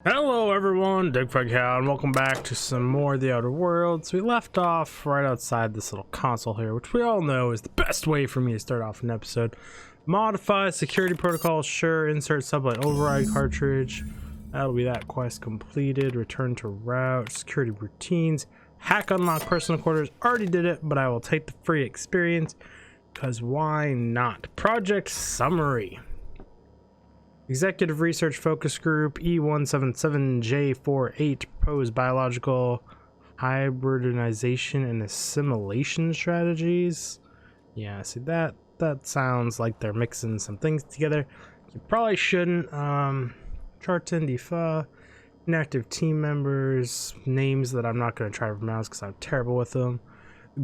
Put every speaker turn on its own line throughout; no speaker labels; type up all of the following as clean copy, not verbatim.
Hello everyone, Digfug here, and welcome back to some more of the Outer Worlds. We left off right outside this little console here, which we all know is the best way for me to start off an episode. Modify security protocol, sure. Insert sublight override cartridge. That'll be that quest completed. Return to route, security routines, hack unlock personal quarters. Already did it, but I will take the free experience, because why not? Project summary. Executive Research Focus Group E177J48 proposed biological hybridization and assimilation strategies. Yeah, see that sounds like they're mixing some things together. You probably shouldn't. Chartin Difa, inactive team members, names that I'm not going to try to pronounce because I'm terrible with them.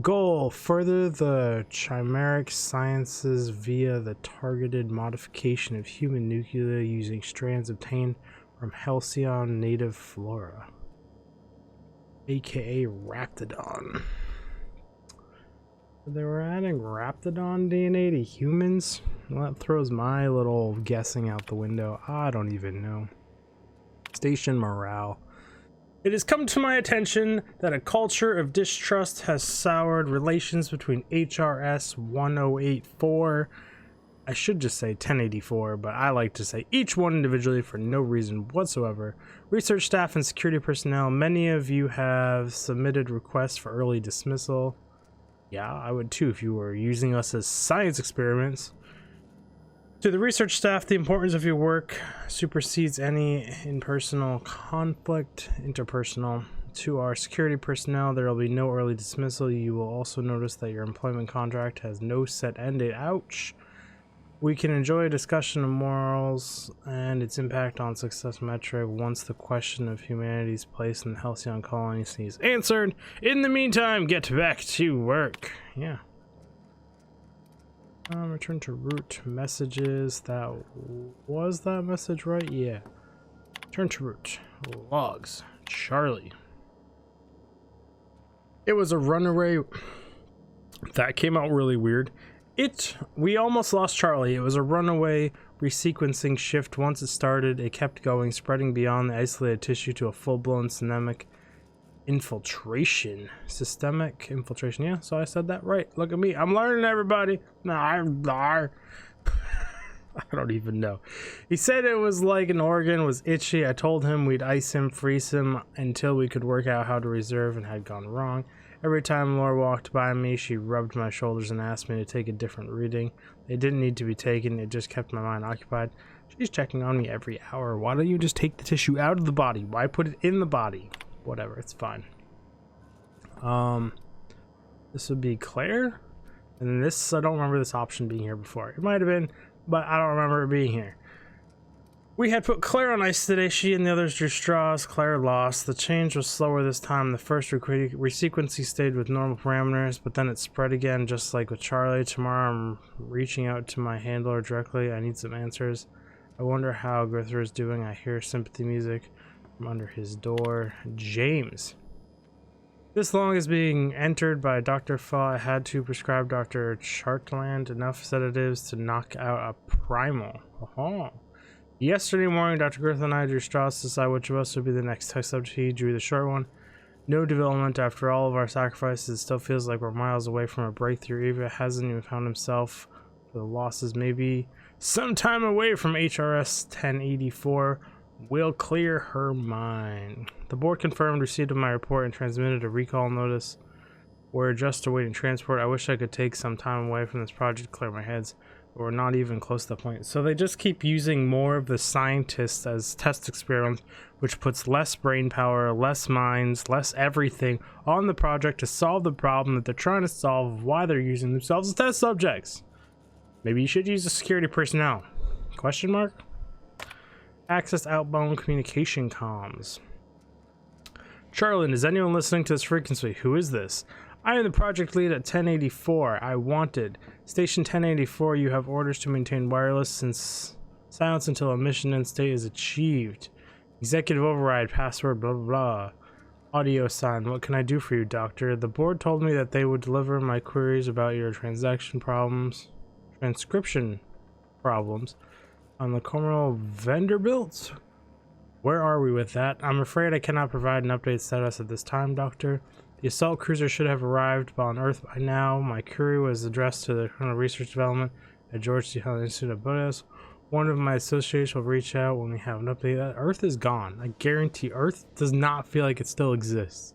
Goal: further the chimeric sciences via the targeted modification of human nuclei using strands obtained from Halcyon native flora, aka Raptidon. They were adding Raptidon DNA to humans? Well, that throws my little guessing out the window. I don't even know. Station morale. It has come to my attention that a culture of distrust has soured relations between HRS 1084. I should just say 1084, but I like to say each one individually for no reason whatsoever. Research staff and security personnel, many of you have submitted requests for early dismissal. Yeah, I would too if you were using us as science experiments. To the research staff, the importance of your work supersedes any interpersonal conflict. To our security personnel, there will be no early dismissal. You will also notice that your employment contract has no set end date. Ouch. We can enjoy a discussion of morals and its impact on success metric once the question of humanity's place in the Halcyon colonies is answered. In the meantime, get back to work. Yeah. Return to root messages. That was that message, right? Yeah. Return to root. Logs. Charlie. It was a runaway. That came out really weird. We almost lost Charlie. It was a runaway resequencing shift. Once it started, it kept going, spreading beyond the isolated tissue to a full-blown systemic infiltration. Yeah, so I said that right. Look at me, I'm learning, everybody. I don't even know. He said it was like an organ was itchy. I told him we'd ice him, freeze him until we could work out how to reserve, and had gone wrong. Every time Laura walked by me, she rubbed my shoulders and asked me to take a different reading. They didn't need to be taken, it just kept my mind occupied. She's checking on me every hour. Why don't you just take the tissue out of the body? Why put it in the body? Whatever, it's fine. This would be Claire, and this, I don't remember this option being here before. It might have been, but I don't remember it being here. We had put Claire on ice today. She and the others drew straws. Claire lost. The change was slower this time. The first resequencing stayed with normal parameters, but then it spread again, just like with Charlie. Tomorrow I'm reaching out to my handler directly. I need some answers. I wonder how Grither is doing. I hear sympathy music from under his door. James. This log is being entered by Dr. Fa. I had to prescribe Dr. Chartland enough sedatives to knock out a primal. Yesterday morning, Dr. Griffith and I drew straws to decide which of us would be the next test subject. He drew the short one. No development after all of our sacrifices. It still feels like we're miles away from a breakthrough. Eva hasn't even found himself for the losses. Maybe some time away from HRS 1084 will clear her mind. The board confirmed receipt of my report and transmitted a recall notice. We're just awaiting transport. I wish I could take some time away from this project to clear my heads, but we're not even close to the point. So they just keep using more of the scientists as test experiments, which puts less brain power, less minds, less everything on the project to solve the problem that they're trying to solve. Why they're using themselves as test subjects. Maybe you should use the security personnel. Question mark? Access outbound communication comms. Charlene, is anyone listening to this frequency? Who is this? I am the project lead at 1084. I wanted. Station 1084, you have orders to maintain wireless since silence until a mission end state is achieved. Executive override, password, blah, blah, blah. Audio sign. What can I do for you, doctor? The board told me that they would deliver my queries about your transcription problems on the Coronel Vanderbilt. Where are we with that? I'm afraid I cannot provide an update status at this time, Doctor. The assault cruiser should have arrived on Earth by now. My query was addressed to the Colonel Research Development at George C. Helen Institute of Buddhas. One of my associates will reach out when we have an update. Earth is gone. I guarantee Earth does not feel like it still exists.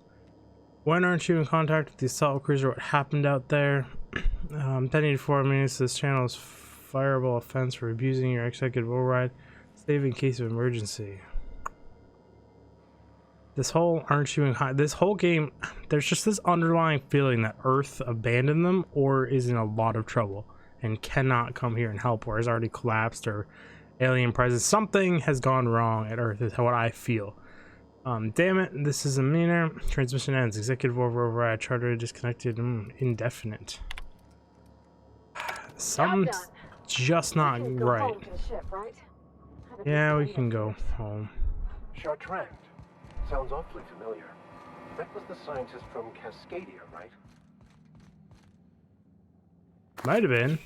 When aren't you in contact with the assault cruiser? What happened out there? 1084 minutes. This channel is fireable offense for abusing your executive override. Save in case of emergency. This whole this whole game, there's just this underlying feeling that Earth abandoned them or is in a lot of trouble and cannot come here and help, or has already collapsed, or alien presence. Something has gone wrong at Earth is what I feel. Damn it, this is a meaner. Transmission ends. Executive override. Charter disconnected. Indefinite. Something's just not right.
Ship, right?
Yeah, we can go home.
Chartrand. Sounds awfully familiar. That was the scientist from Cascadia, right?
Might have been.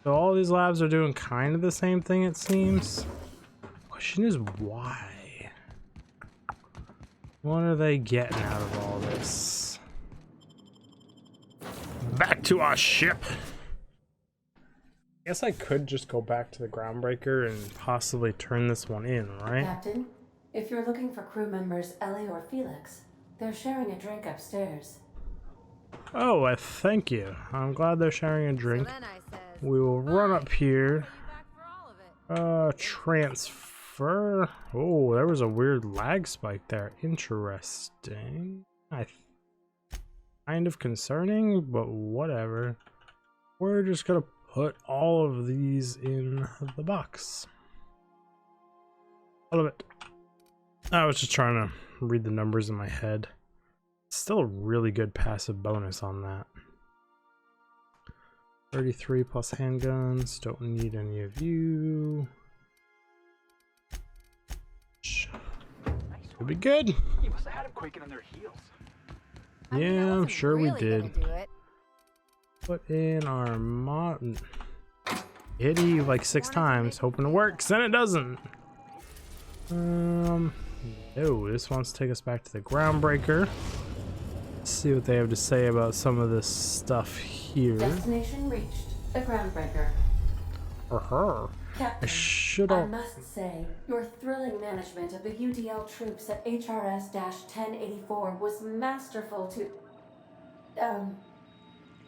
So all these labs are doing kind of the same thing, it seems. Question is why? What are they getting out of all this? Back to our ship. I guess I could just go back to the groundbreaker and possibly turn this one in, right?
Captain, if you're looking for crew members Ellie or Felix, they're sharing a drink upstairs.
Oh, thank you. I'm glad they're sharing a drink. We will run up here. Transfer. Oh, there was a weird lag spike there. Interesting. Kind of concerning, but whatever. We're just gonna put all of these in the box. All of it. I was just trying to read the numbers in my head. Still a really good passive bonus on that. 33 plus handguns. Don't need any of you. Should be good.
You must have had them quaking on their heels.
Yeah, I'm sure we
really
did. Put in our mod. Hit E like 6 times, hoping it works, and it doesn't. No, this wants to take us back to the groundbreaker. Let's see what they have to say about some of this stuff here.
Destination reached. The groundbreaker.
For her.
Captain, I must say, your thrilling management of the UDL troops at HRS-1084 was masterful to,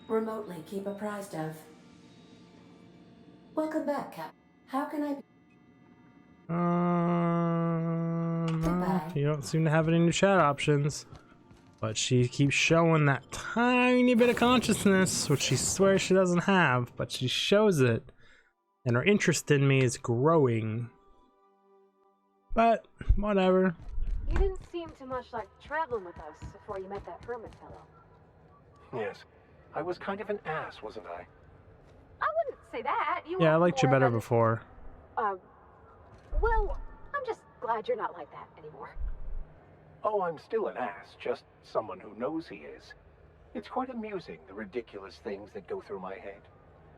remotely keep apprised of. Welcome back, Cap. How can I be?
You don't seem to have any new chat options. But she keeps showing that tiny bit of consciousness, which she swears she doesn't have, but she shows it. And her interest in me is growing. But, whatever.
You didn't seem too much like traveling with us before you met that hermit fellow.
Yes. I was kind of an ass, wasn't I?
I wouldn't say that.
Yeah, I liked you better before.
Well, I'm just glad you're not like that anymore.
Oh, I'm still an ass, just someone who knows he is. It's quite amusing, the ridiculous things that go through my head.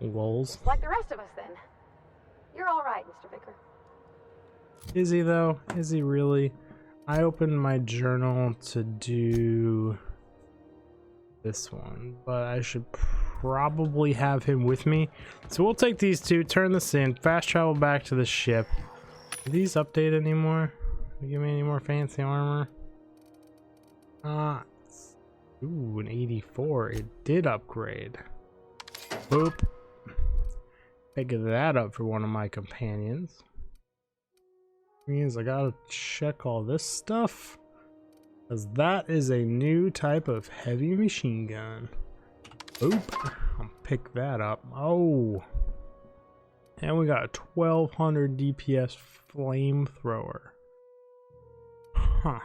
Lols.
Like the rest of us, then. You're all right, Mr. Vicker.
Is he, though? Is he really? I opened my journal to do this one, but I should probably have him with me. So we'll take these two, turn this in, fast travel back to the ship. Are these update anymore? Give me any more fancy armor? Ooh, an 84. It did upgrade. Boop. Pick that up for one of my companions. Means I gotta check all this stuff, because that is a new type of heavy machine gun. Boop. I'll pick that up. Oh. And we got a 1200 DPS flamethrower. Huh.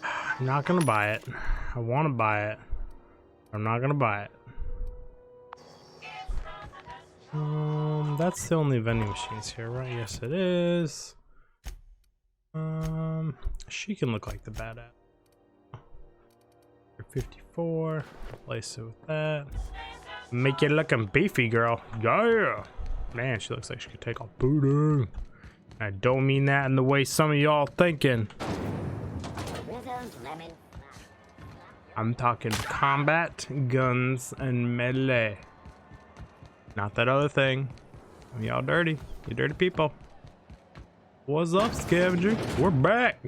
I'm not gonna buy it. I want to buy it. I'm not gonna buy it. That's the only vending machines here, right? Yes, it is. She can look like the badass. 54. Replace it with that. Make it looking beefy, girl. Yeah. Man, she looks like she could take a booty. I don't mean that in the way some of y'all thinking. I'm talking combat, guns, and melee. Not that other thing. Y'all dirty. You dirty people. What's up, scavenger? We're back.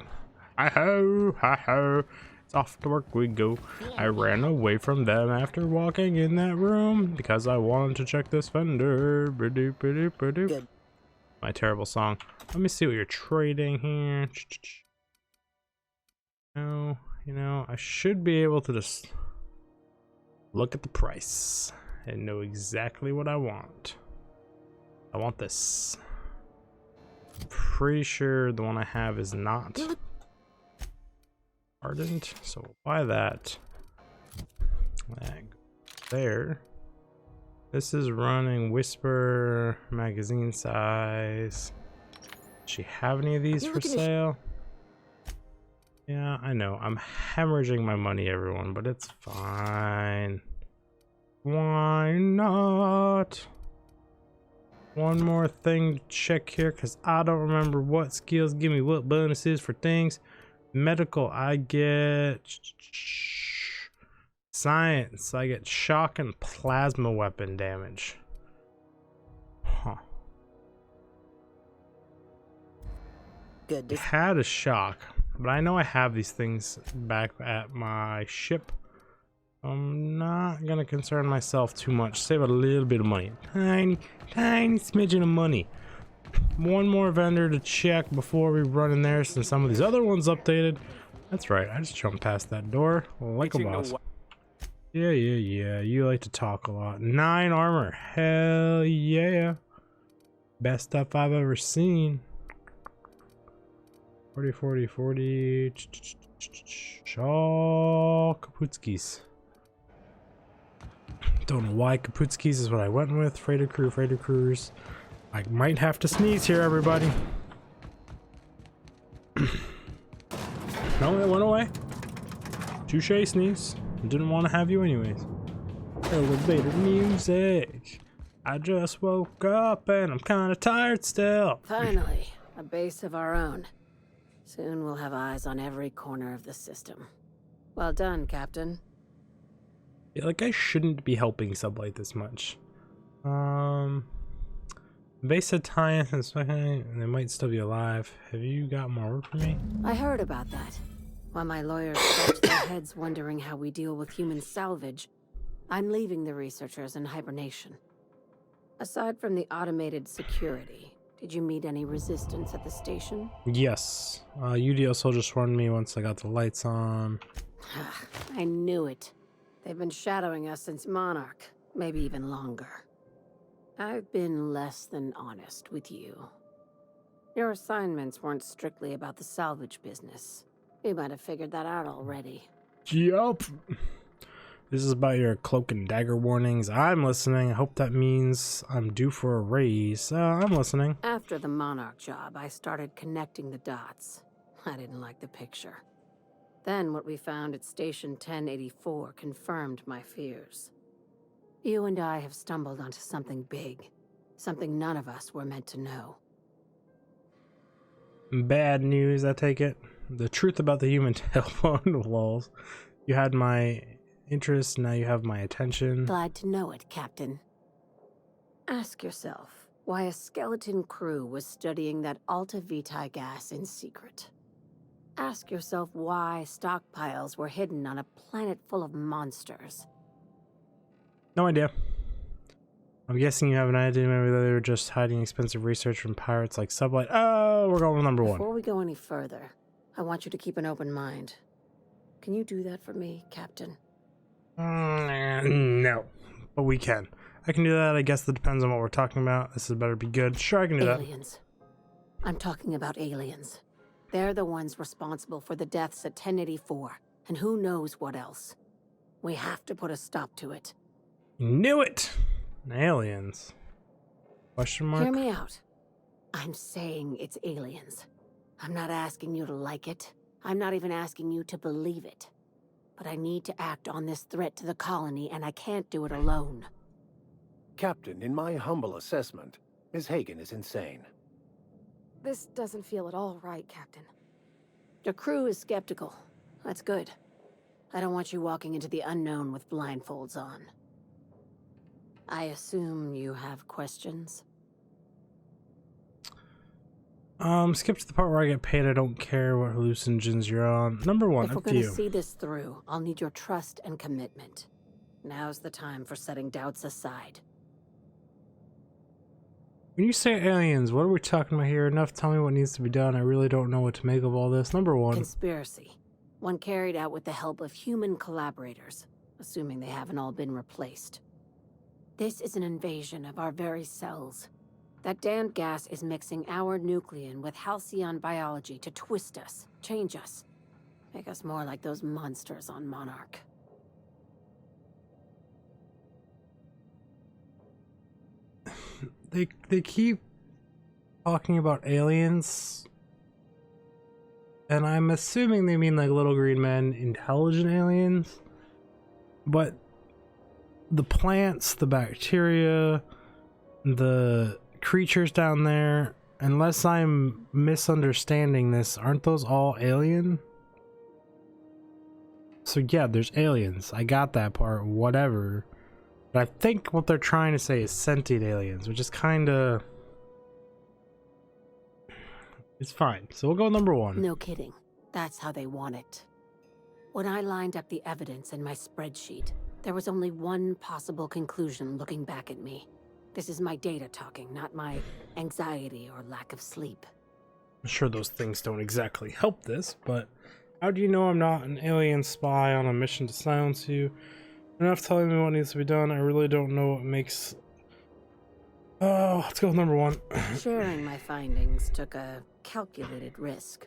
Hi-ho, hi-ho. It's off to work we go. I ran away from them after walking in that room because I wanted to check this vendor. Good. My terrible song. Let me see what you're trading here. No, you know, I should be able to just look at the price and know exactly what I want. I want this. I'm pretty sure the one I have is not ardent, so we'll buy that. There. This is running Whisper magazine size. Does she have any of these for sale? Yeah, I know. I'm hemorrhaging my money, everyone, but it's fine. Why not? One more thing to check here, because I don't remember what skills give me what bonuses for things. Medical, I get science, I get shock and plasma weapon damage. Huh.
Good.
I had a shock, but I know I have these things back at my ship. I'm not gonna concern myself too much. Save a little bit of money. Tiny smidgen of money. One more vendor to check before we run in there, since some of these other ones updated. That's right, I just jumped past that door like a boss. Yeah, you like to talk a lot. 9 armor, hell yeah. Best stuff I've ever seen. 40. Shaw Kaputskis. Don't know why Kaputskis is what I went with. Freighter crews. I might have to sneeze here, everybody. No, it went away. Touche, sneeze. Didn't want to have you anyways. Elevator music. I just woke up and I'm kind of tired still.
Finally, a base of our own. Soon we'll have eyes on every corner of the system. Well done, Captain.
Yeah, like I shouldn't be helping Sublight this much. Base said tie-in and they might still be alive. Have you got more work for me?
I heard about that. While my lawyers scratch their heads wondering how we deal with human salvage, I'm leaving the researchers in hibernation. Aside from the automated security, did you meet any resistance at the station?
Yes. UDL soldiers swarmed me once I got the lights on.
I knew it. They've been shadowing us since Monarch, maybe even longer. I've been less than honest with you. Your assignments weren't strictly about the salvage business. You might have figured that out already.
Yup. This is about your cloak and dagger warnings. I'm listening. I hope that means I'm due for a raise. I'm listening.
After the Monarch job, I started connecting the dots. I didn't like the picture. Then what we found at Station 1084 confirmed my fears. You and I have stumbled onto something big. Something none of us were meant to know.
Bad news, I take it. The truth about the human telephone walls. You had my interest, now you have my attention.
Glad to know it, Captain. Ask yourself why a skeleton crew was studying that Alta Vitae gas in secret. Ask yourself why stockpiles were hidden on a planet full of monsters.
No idea. I'm guessing you have an idea. Maybe they were just hiding expensive research from pirates like Sublight. Oh, we're going with number 1.
Before we go any further, I want you to keep an open mind. Can you do that for me, Captain?
No, but we can. I can do that. I guess that depends on what we're talking about. This had better be good. Sure, I can do that.
Aliens. I'm talking about aliens. They're the ones responsible for the deaths at 1084, and who knows what else. We have to put a stop to it.
Knew it! Aliens. Question mark?
Hear me out. I'm saying it's aliens. I'm not asking you to like it. I'm not even asking you to believe it. But I need to act on this threat to the colony, and I can't do it alone.
Captain, in my humble assessment, Ms. Hagen is insane.
This doesn't feel at all right, Captain.
Your crew is skeptical. That's good. I don't want you walking into the unknown with blindfolds on. I assume you have questions?
Skip to the part where I get paid. I don't care what hallucinogens you're on. Number one,
If we're
up to
gonna
you.
see this through, I'll need your trust and commitment. Now's the time for setting doubts aside.
When you say aliens, what are we talking about here? Enough, tell me what needs to be done. I really don't know what to make of all this. Number one.
Conspiracy. One carried out with the help of human collaborators, assuming they haven't all been replaced. This is an invasion of our very cells. That damned gas is mixing our nucleon with Halcyon biology to twist us, change us, make us more like those monsters on Monarch.
They keep talking about aliens, and I'm assuming they mean like little green men, intelligent aliens, but the plants, the bacteria, the creatures down there, unless I'm misunderstanding this, aren't those all alien? So yeah, there's aliens. I got that part, whatever. But I think what they're trying to say is sentient aliens, which is kind of... It's fine. So we'll go number one.
No kidding. That's how they want it. When I lined up the evidence in my spreadsheet, there was only one possible conclusion looking back at me. This is my data talking, not my anxiety or lack of sleep.
I'm sure those things don't exactly help this, but how do you know I'm not an alien spy on a mission to silence you? Enough telling me what needs to be done. I really don't know what makes... Oh, let's go with number one.
Sharing my findings took a calculated risk.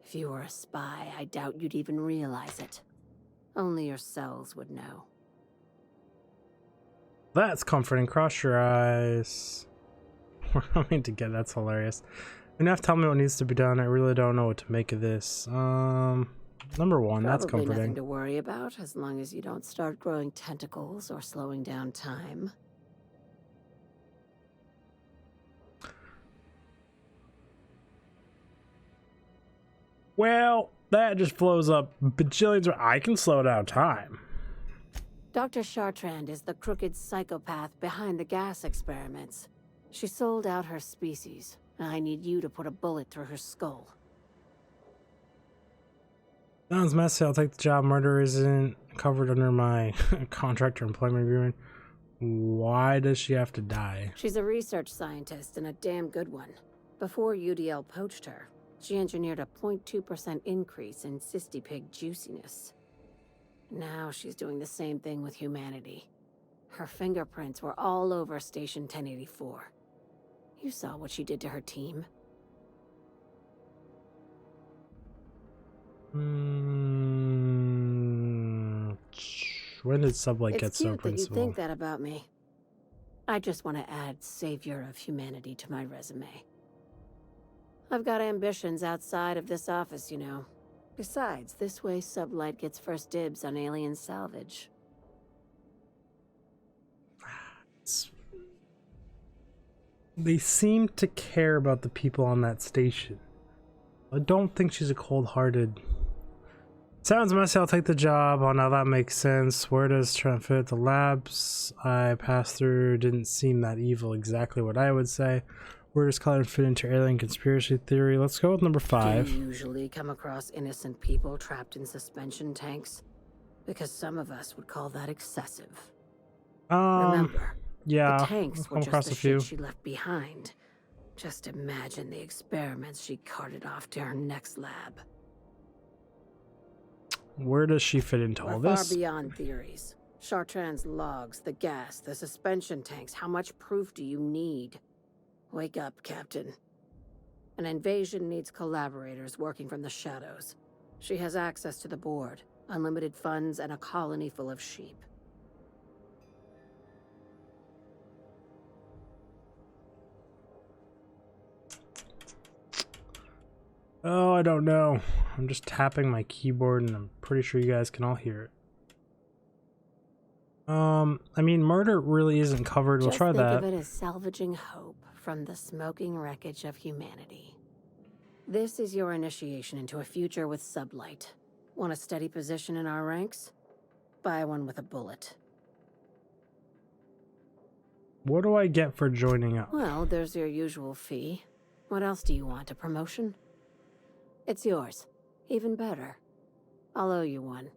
If you were a spy, I doubt you'd even realize it. Only your cells would know.
That's comforting. Cross your eyes. We're coming together. That's hilarious. Enough tell me what needs to be done. I really don't know what to make of this. Number one, that's
Probably
comforting.
nothing to worry about, as long as you don't start growing tentacles or slowing down time.
Well, that just blows up bajillions. I can slow down time.
Dr. Chartrand is the crooked psychopath behind the gas experiments. She sold out her species. I need you to put a bullet through her skull.
Sounds messy. I'll take the job. Murder isn't covered under my contract or employment agreement. Why does she have to die?
She's a research scientist and a damn good one. Before UDL poached her, she engineered a 0.2% increase in cystipig juiciness. Now she's doing the same thing with humanity. Her fingerprints were all over Station 1084. You saw what she did to her team.
When did Sublight get so
It's cute that you
principled?
think that about me. I just want to add Savior of Humanity to my resume. I've got ambitions outside of this office, you know. Besides, this way Sublight gets first dibs on alien salvage.
They seem to care about the people on that station. I don't think she's a cold-hearted... Sounds messy. I'll take the job. Oh, now that makes sense. Where does Trent fit? The labs I passed through didn't seem that evil. Exactly what I would say. Where does Colin fit into alien conspiracy theory? Let's go with number 5.
Do you usually come across innocent people trapped in suspension tanks? Because some of us would call that excessive. Remember,
yeah,
the tanks
I've
were
come across
just
a
the
few.
shit she left behind. Just imagine the experiments she carted off to her next lab.
Where does she fit into all
We're
this?
far beyond theories. Chartrand's logs, the gas, the suspension tanks. How much proof do you need? Wake up, Captain. An invasion needs collaborators working from the shadows. She has access to the board, unlimited funds, and a colony full of sheep.
Oh, I don't know. I'm just tapping my keyboard and I'm pretty sure you guys can all hear it. I mean, murder really isn't covered. We'll try that.
Just think of it as salvaging hope from the smoking wreckage of humanity. This is your initiation into a future with sublight. Want a steady position in our ranks? Buy one with a bullet.
What do I get for joining up?
Well, there's your usual fee. What else do you want? A promotion? It's yours. Even better. I'll owe you one.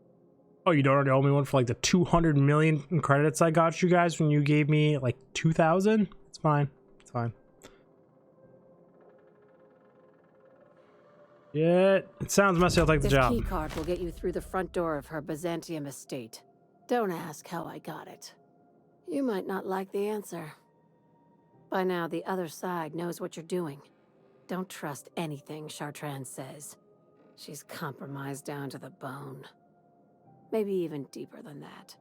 Oh, you don't already owe me one for like the 200 million in credits I got you guys when you gave me like 2,000? It's fine. It's fine. Yeah, it sounds messy. I'll take the job.
This key card will get you through the front door of her Byzantium estate. Don't ask how I got it. You might not like the answer. By now, the other side knows what you're doing. Don't trust anything Chartrand says. She's compromised down to the bone. Maybe even deeper than that.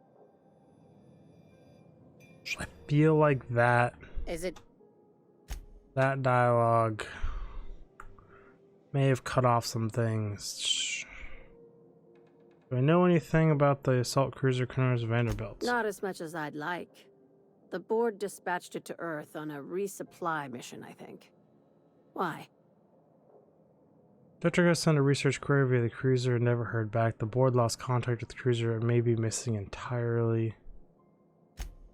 I feel like that
Is it?
that dialogue may have cut off some things. Do I know anything about the assault cruiser colonist Vanderbilt?
Not as much as I'd like. The board dispatched it to Earth on a resupply mission, I think. Why?
Detriga sent a research query via the cruiser and never heard back. The board lost contact with the cruiser and may be missing entirely.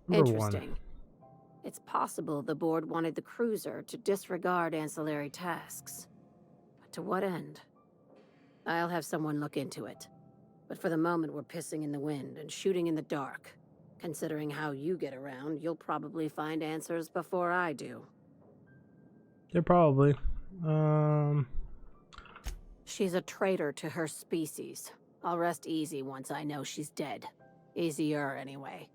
Number
Interesting. It's possible the board wanted the cruiser to disregard ancillary tasks. But to what end? I'll have someone look into it. But for the moment, we're pissing in the wind and shooting in the dark. Considering how you get around, you'll probably find answers before I do.
Yeah, probably.
She's a traitor to her species. I'll rest easy once I know she's dead. Easier, anyway.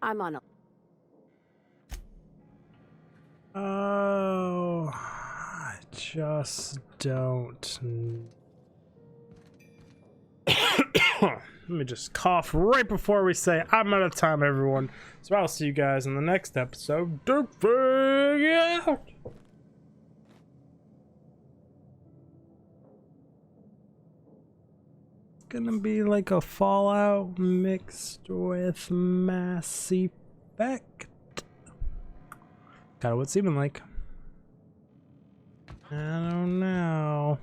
I'm on a...
Oh, I just don't. Let me just cough right before we say I'm out of time, everyone. So I'll see you guys in the next episode. Derping out! It's gonna be like a Fallout mixed with Mass Effect. Kinda what it's even like. I don't know.